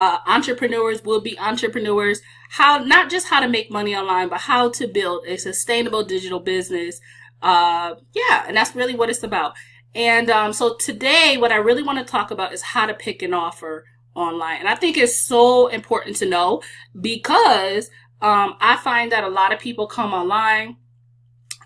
entrepreneurs will be entrepreneurs, how, not just how to make money online, but how to build a sustainable digital business. Yeah, and that's really what it's about. And so today, what I really want to talk about is how to pick an offer online. And I think it's so important to know because I find that a lot of people come online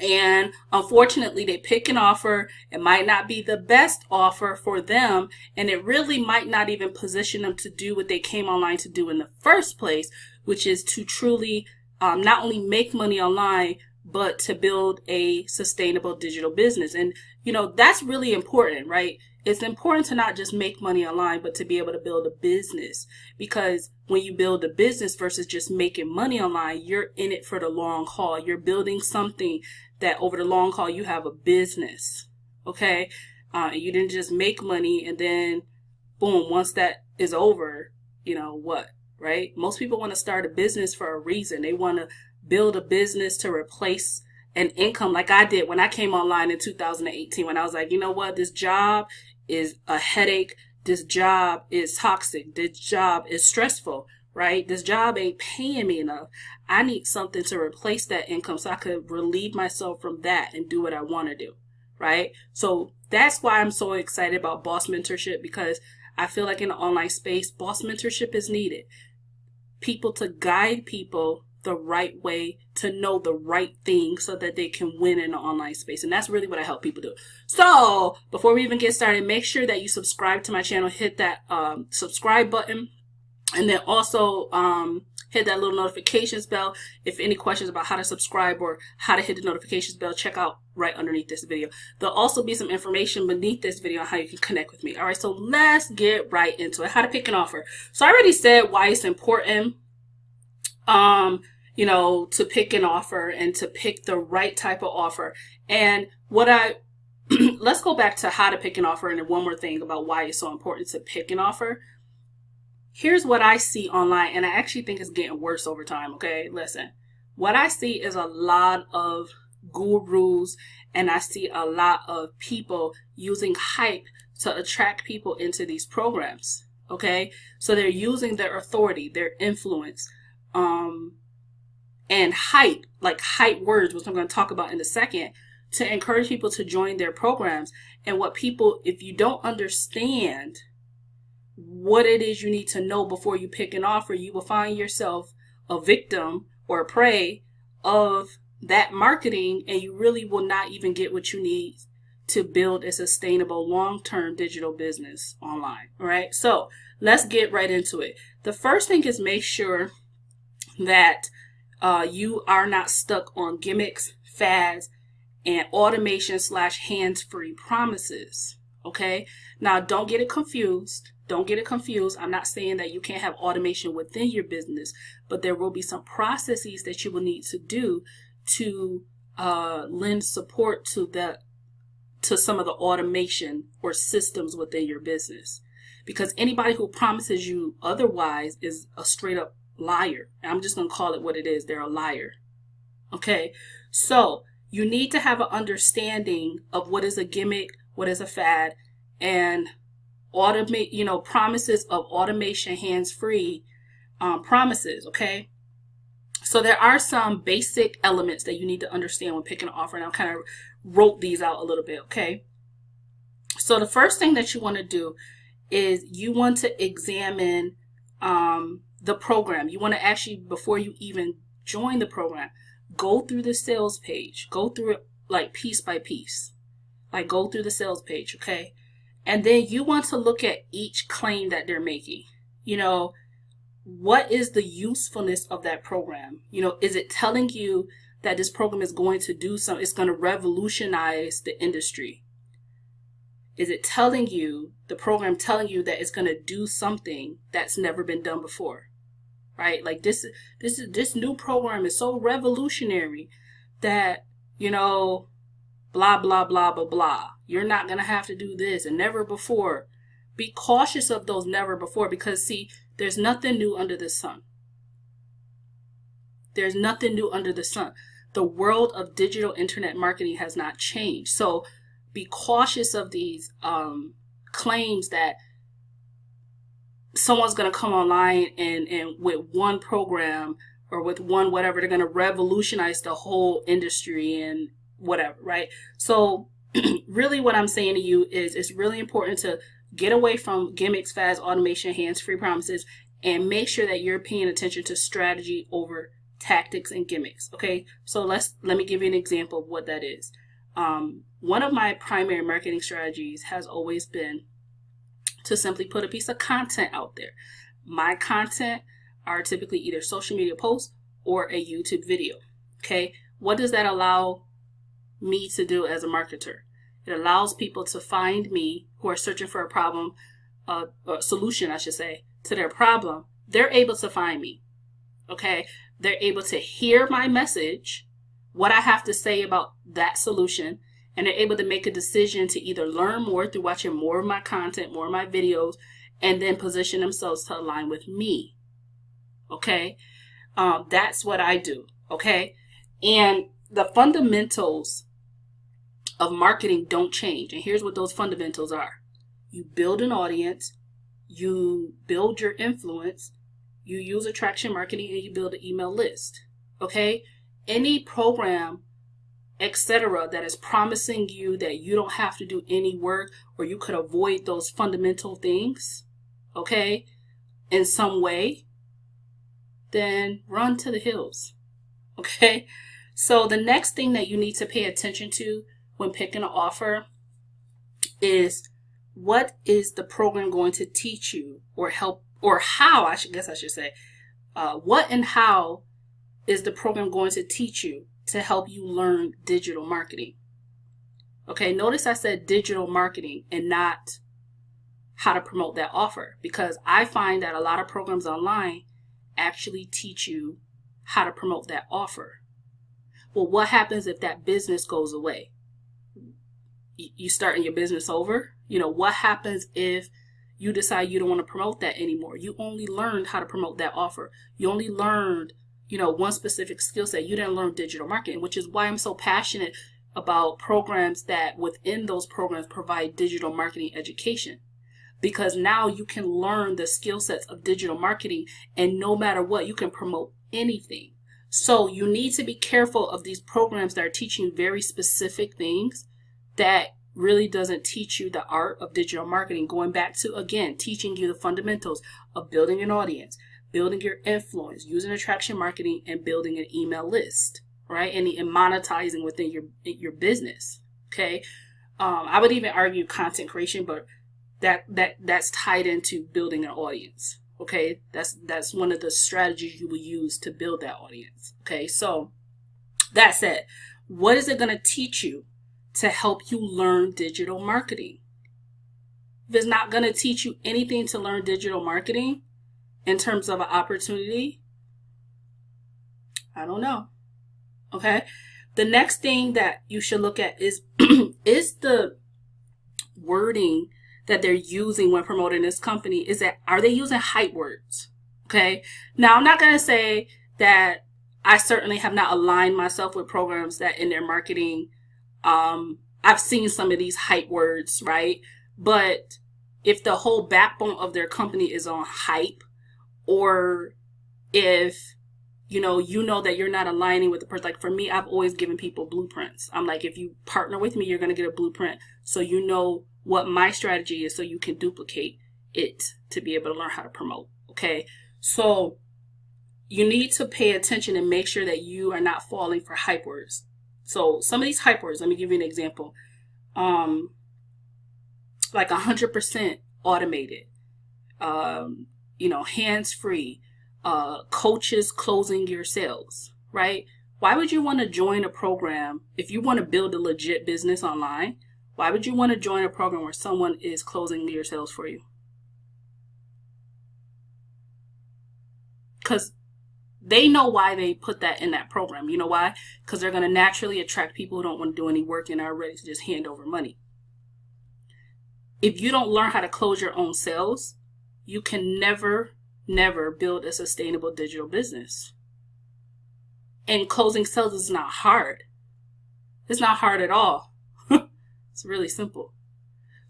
and unfortunately they pick an offer. It might not be the best offer for them, and it really might not even position them to do what they came online to do in the first place, which is to truly not only make money online, but to build a sustainable digital business. And you know, that's really important, right? It's important to not just make money online, but to be able to build a business. Because when you build a business versus just making money online, you're in it for the long haul. You're building something that over the long haul, you have a business. Okay? You didn't just make money and then boom, once that is over, you know what, right? Most people want to start a business for a reason. They want to build a business to replace an income, like I did when I came online in 2018, when I was like, you know what, this job is a headache. This job is toxic. This job is stressful, right? This job ain't paying me enough. I need something to replace that income so I could relieve myself from that and do what I want to do, right? So that's why I'm so excited about boss mentorship, because I feel like in the online space, boss mentorship is needed. People to guide people the right way, to know the right thing so that they can win in the online space. And that's really what I help people do. So before we even get started, make sure that you subscribe to my channel, hit that subscribe button, and then also hit that little notifications bell. If any questions about how to subscribe or how to hit the notifications bell, check out right underneath this video. There'll also be some information beneath this video on how you can connect with me. All right, so let's get right into it. How to pick an offer. So I already said why it's important you know, to pick an offer and to pick the right type of offer. And what let's go back to how to pick an offer. And then one more thing about why it's so important to pick an offer. Here's what I see online, and I actually think it's getting worse over time. Okay, listen, what I see is a lot of gurus, and I see a lot of people using hype to attract people into these programs. Okay, so they're using their authority, their influence, and hype, like hype words, which I'm going to talk about in a second, to encourage people to join their programs. And what people, if you don't understand what it is you need to know before you pick an offer, you will find yourself a victim or a prey of that marketing, and you really will not even get what you need to build a sustainable long-term digital business online. All right, so let's get right into it. The first thing is make sure that you are not stuck on gimmicks, fads, and automation / hands-free promises. Okay, now don't get it confused. Don't get it confused. I'm not saying that you can't have automation within your business, but there will be some processes that you will need to do to lend support to some of the automation or systems within your business. Because anybody who promises you otherwise is a straight up liar. I'm just going to call it what it is. They're a liar. Okay, so you need to have an understanding of what is a gimmick, what is a fad, and automate, you know, promises of automation, hands-free promises. Okay, so there are some basic elements that you need to understand when picking an offer, and I kind of wrote these out a little bit. Okay, so the first thing that you want to do is you want to examine the program. You want to actually, before you even join the program, go through the sales page. Go through it like piece by piece. Like go through the sales page, okay? And then you want to look at each claim that they're making. You know, what is the usefulness of that program? You know, is it telling you that this program is going to do something, it's going to revolutionize the industry? Is it telling you, the program telling you that it's going to do something that's never been done before? Right? Like this new program is so revolutionary that, you know, blah, blah, blah, blah, blah. You're not going to have to do this and never before. Be cautious of those never before, because see, there's nothing new under the sun. There's nothing new under the sun. The world of digital internet marketing has not changed. So be cautious of these claims that someone's going to come online and with one program or with one whatever, they're going to revolutionize the whole industry and whatever, right? So really what I'm saying to you is it's really important to get away from gimmicks, fads, automation, hands-free promises, and make sure that you're paying attention to strategy over tactics and gimmicks. Okay, so let me give you an example of what that is. One of my primary marketing strategies has always been to simply put a piece of content out there. My content are typically either social media posts or a YouTube video. Okay, what does that allow me to do as a marketer? It allows people to find me who are searching for a problem, a solution, I should say, to their problem. They're able to find me. Okay, they're able to hear my message, what I have to say about that solution, and they're able to make a decision to either learn more through watching more of my content, more of my videos, and then position themselves to align with me. Okay, that's what I do. Okay, and the fundamentals of marketing don't change. And here's what those fundamentals are. You build an audience, you build your influence, you use attraction marketing, and you build an email list. Okay, any program, etc., that is promising you that you don't have to do any work or you could avoid those fundamental things, okay, in some way, then run to the hills. Okay, so the next thing that you need to pay attention to when picking an offer is, what is the program going to teach you or help, or how, I should say, what and how is the program going to teach you to help you learn digital marketing? Okay, notice I said digital marketing and not how to promote that offer, because I find that a lot of programs online actually teach you how to promote that offer. Well, what happens if that business goes away? You starting your business over? You know, what happens if you decide you don't want to promote that anymore? You only learned how to promote that offer. You only learned, you know, one specific skill set. You didn't learn digital marketing, which is why I'm so passionate about programs that within those programs provide digital marketing education. Because now you can learn the skill sets of digital marketing, and no matter what, you can promote anything. So you need to be careful of these programs that are teaching very specific things that really doesn't teach you the art of digital marketing. Going back to, again, teaching you the fundamentals of building an audience, building your influence, using attraction marketing, and building an email list, right? And monetizing within your business. Okay. I would even argue content creation, but that's tied into building an audience. Okay, that's one of the strategies you will use to build that audience. Okay, so that said, what is it going to teach you to help you learn digital marketing? If it's not going to teach you anything to learn digital marketing in terms of an opportunity, I don't know. Okay, the next thing that you should look at is is the wording that they're using when promoting this company. Is that, are they using hype words? Okay. Now, I'm not going to say that I certainly have not aligned myself with programs that in their marketing, I've seen some of these hype words, right? But if the whole backbone of their company is on hype, or if you know that you're not aligning with the person, like for me, I've always given people blueprints. I'm like, if you partner with me, you're going to get a blueprint, so you know what my strategy is, so you can duplicate it to be able to learn how to promote. Okay, so you need to pay attention and make sure that you are not falling for hype words. So some of these hype words, let me give you an example. Like 100% automated, hands-free, coaches closing your sales, right? Why would you want to join a program if you want to build a legit business online? Why would you want to join a program where someone is closing your sales for you? Because they know why they put that in that program. You know why? Because they're going to naturally attract people who don't want to do any work and are ready to just hand over money. If you don't learn how to close your own sales, you can never build a sustainable digital business. And closing sales is not hard. It's not hard at all. It's really simple.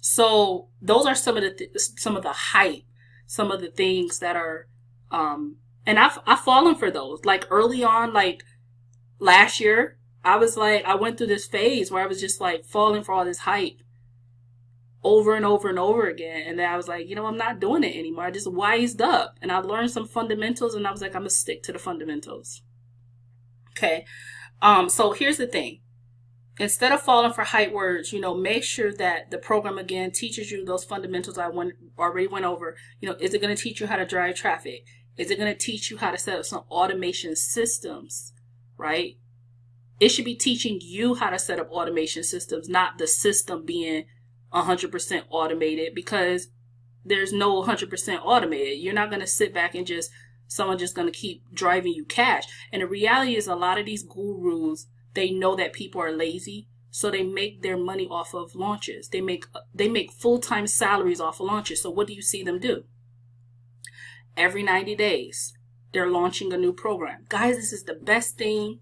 So those are some of the hype, some of the things that are, and I've fallen for those. Like early on, like last year, I went through this phase where I was just like falling for all this hype over and over and over again. And then I was like, I'm not doing it anymore. I just wised up and I learned some fundamentals and I was like, I'm going to stick to the fundamentals. Okay. So here's the thing. Instead of falling for hype words, make sure that the program again teaches you those fundamentals I already went over. Is it going to teach you how to drive traffic? Is it going to teach you how to set up some automation systems, right? It should be teaching you how to set up automation systems, not the system being 100% automated, because there's no 100% automated. You're not going to sit back and someone just going to keep driving you cash. And the reality is a lot of these gurus, they know that people are lazy, so they make their money off of launches. They make full-time salaries off of launches. So what do you see them do? Every 90 days, they're launching a new program. Guys, this is the best thing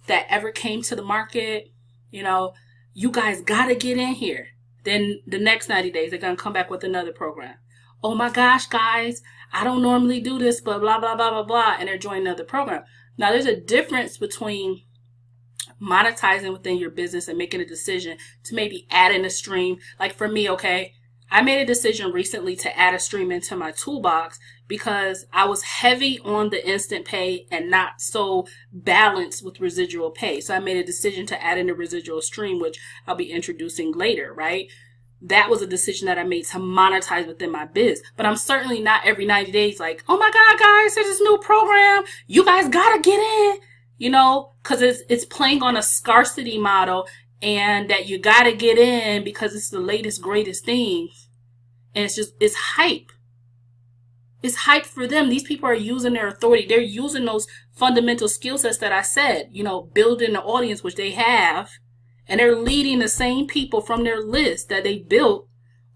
that ever came to the market. You guys got to get in here. Then the next 90 days, they're going to come back with another program. Oh my gosh, guys, I don't normally do this, but blah, blah, blah, blah, blah. And they're joining another program. Now, there's a difference between monetizing within your business and making a decision to maybe add in a stream. Like for me, okay, I made a decision recently to add a stream into my toolbox because I was heavy on the instant pay and not so balanced with residual pay. So I made a decision to add in a residual stream, which I'll be introducing later, right? That was a decision that I made to monetize within my biz. But I'm certainly not every 90 days like, oh my God, guys, there's this new program. You guys gotta get in, because it's playing on a scarcity model and that you gotta get in because it's the latest, greatest thing. And it's hype. It's hype for them. These people are using their authority. They're using those fundamental skill sets that I said, building the audience, which they have. And they're leading the same people from their list that they built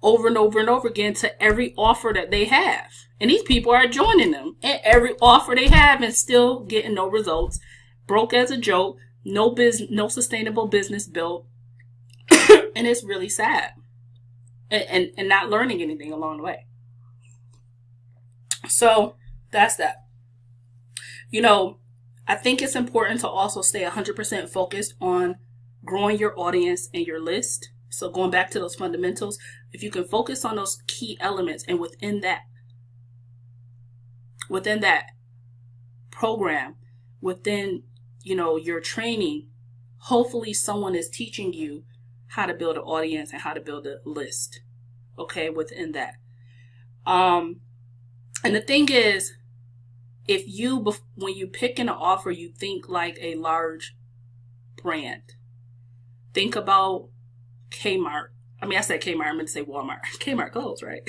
over and over and over again to every offer that they have. And these people are joining them at every offer they have and still getting no results. Broke as a joke. No sustainable business built. And it's really sad. And not learning anything along the way. So that's that. I think it's important to also stay 100% focused on growing your audience and your list. So going back to those fundamentals, if you can focus on those key elements and within that program, within, your training, hopefully someone is teaching you how to build an audience and how to build a list. Okay, within that. And the thing is, when you pick an offer, you think like a large brand. Think about Kmart. I said Kmart, I meant to say Walmart. Kmart closed, right?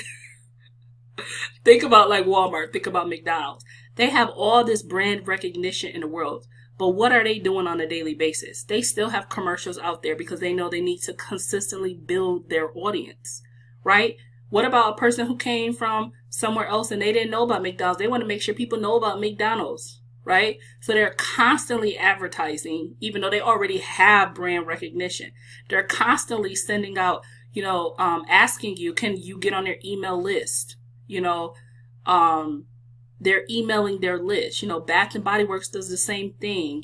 Think about like Walmart. Think about McDonald's. They have all this brand recognition in the world. But what are they doing on a daily basis? They still have commercials out there because they know they need to consistently build their audience, right? What about a person who came from somewhere else and they didn't know about McDonald's? They want to make sure people know about McDonald's, right? So they're constantly advertising, even though they already have brand recognition. They're constantly sending out, asking you, can you get on their email list? They're emailing their list. Bath and Body Works does the same thing.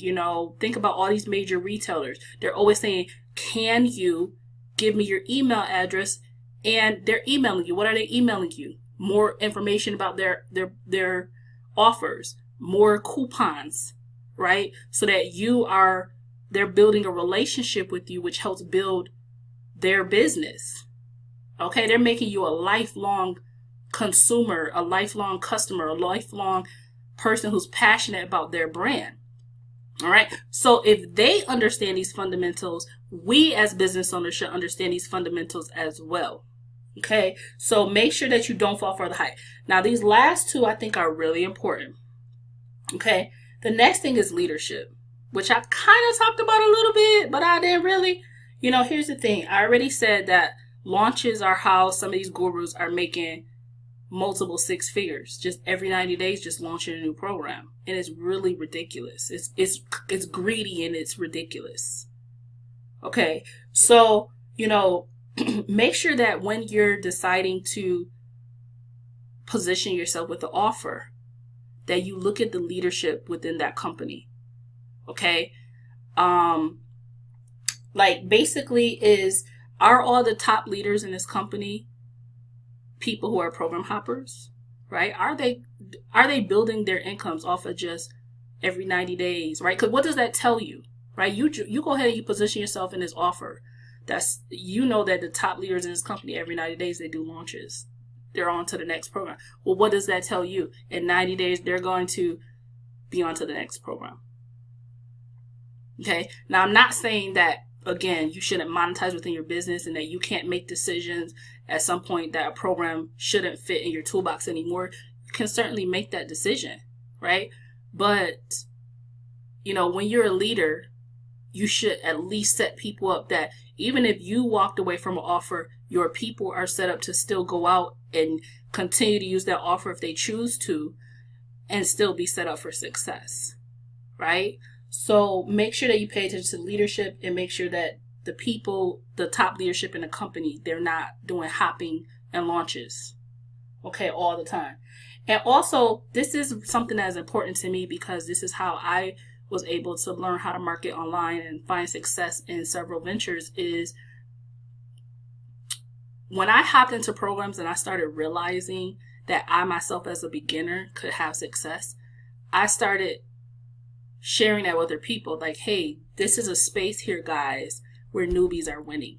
Think about all these major retailers. They're always saying, can you give me your email address? And they're emailing you. What are they emailing you? More information about their offers, more coupons, right? So that they're building a relationship with you, which helps build their business. Okay, they're making you a lifelong consumer, a lifelong customer, a lifelong person who's passionate about their brand. All right. So if they understand these fundamentals, we as business owners should understand these fundamentals as well. Okay. So make sure that you don't fall for the hype. Now, these last two I think are really important. Okay. The next thing is leadership, which I kind of talked about a little bit, but I didn't really. Here's the thing. I already said that launches are how some of these gurus are making multiple six figures just every 90 days, just launching a new program. And it's really ridiculous. It's greedy and it's ridiculous. Okay. So, make sure that when you're deciding to position yourself with the offer, that you look at the leadership within that company. Okay. Like basically are all the top leaders in this company people who are program hoppers, right? Are they building their incomes off of just every 90 days, right? Because what does that tell you, right? You go ahead and you position yourself in this offer. That the top leaders in this company, every 90 days, they do launches. They're on to the next program. Well, what does that tell you? In 90 days, they're going to be on to the next program. Okay. Now, I'm not saying that, again, you shouldn't monetize within your business and that you can't make decisions at some point that a program shouldn't fit in your toolbox anymore. You can certainly make that decision, right? But, when you're a leader, you should at least set people up that even if you walked away from an offer, your people are set up to still go out and continue to use that offer if they choose to and still be set up for success, right? So make sure that you pay attention to leadership and make sure that the people, the top leadership in the company, they're not doing hopping and launches, okay, all the time. And also, this is something that is important to me because this is how I was able to learn how to market online and find success in several ventures. Is when I hopped into programs and I started realizing that I myself as a beginner could have success, I started sharing that with other people. Like, hey, this is a space here, guys, where newbies are winning.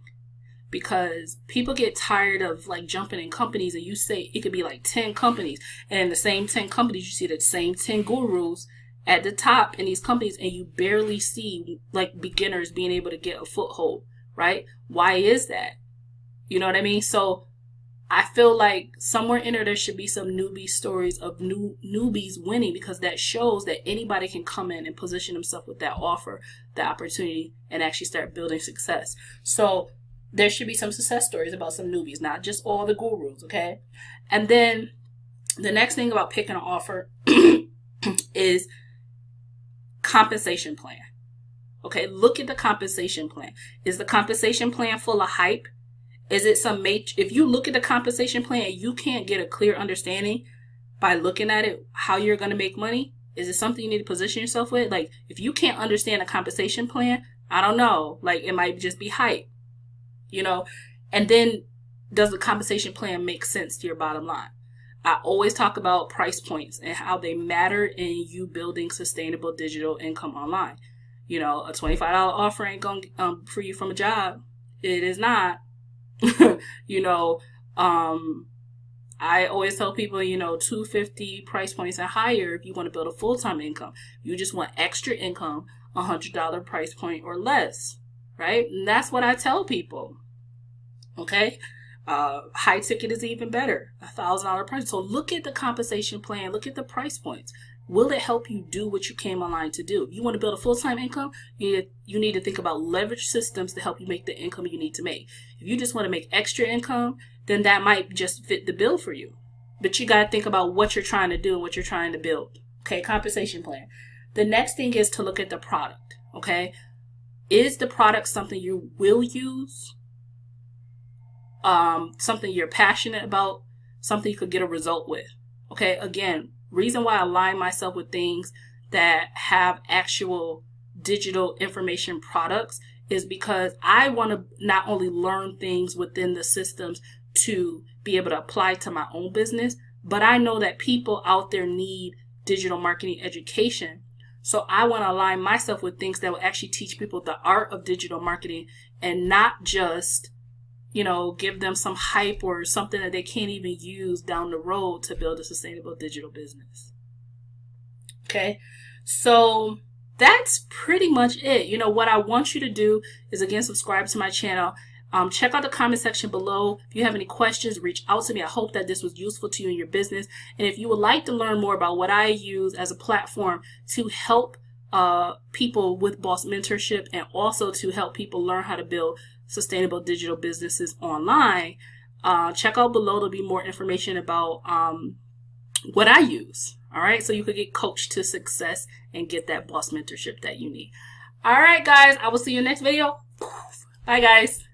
Because people get tired of like jumping in companies and you say it could be like 10 companies. And in the same 10 companies, you see the same 10 gurus at the top in these companies and you barely see like beginners being able to get a foothold, right? Why is that? You know what I mean? So I feel like somewhere in there should be some newbie stories of newbies winning, because that shows that anybody can come in and position themselves with that offer, that opportunity, and actually start building success. So there should be some success stories about some newbies, not just all the gurus, okay? And then the next thing about picking an offer is compensation plan. Okay, look at the compensation plan. Is the compensation plan full of hype? Is it if you look at the compensation plan and you can't get a clear understanding by looking at it, how you're going to make money, is it something you need to position yourself with? Like, if you can't understand a compensation plan, I don't know, like it might just be hype, and then does the compensation plan make sense to your bottom line? I always talk about price points and how they matter in you building sustainable digital income online. A $25 offer ain't going to free you from a job. It is not. I always tell people, $250 price points and higher if you want to build a full-time income. You just want extra income, $100 price point or less, right? And that's what I tell people. Okay. High ticket is even better, $1,000 price. So look at the compensation plan, look at the price points. Will it help you do what you came online to do? If you want to build a full-time income, you need to think about leverage systems to help you make the income you need to make. If you just want to make extra income, then that might just fit the bill for you. But you got to think about what you're trying to do and what you're trying to build. Okay, compensation plan. The next thing is to look at the product. Okay, is the product something you will use? Something you're passionate about? Something you could get a result with? Okay, again, reason why I align myself with things that have actual digital information products is because I want to not only learn things within the systems to be able to apply to my own business, but I know that people out there need digital marketing education. So I want to align myself with things that will actually teach people the art of digital marketing and not just, give them some hype or something that they can't even use down the road to build a sustainable digital business. Okay, so that's pretty much it. What I want you to do is, again, subscribe to my channel. Check out the comment section below. If you have any questions, reach out to me. I hope that this was useful to you in your business. And if you would like to learn more about what I use as a platform to help people with boss mentorship and also to help people learn how to build sustainable digital businesses online, check out below. There'll be more information about what I use. All right, so you could get coached to success and get that boss mentorship that you need. All right, guys, I will see you in the next video. Bye, guys.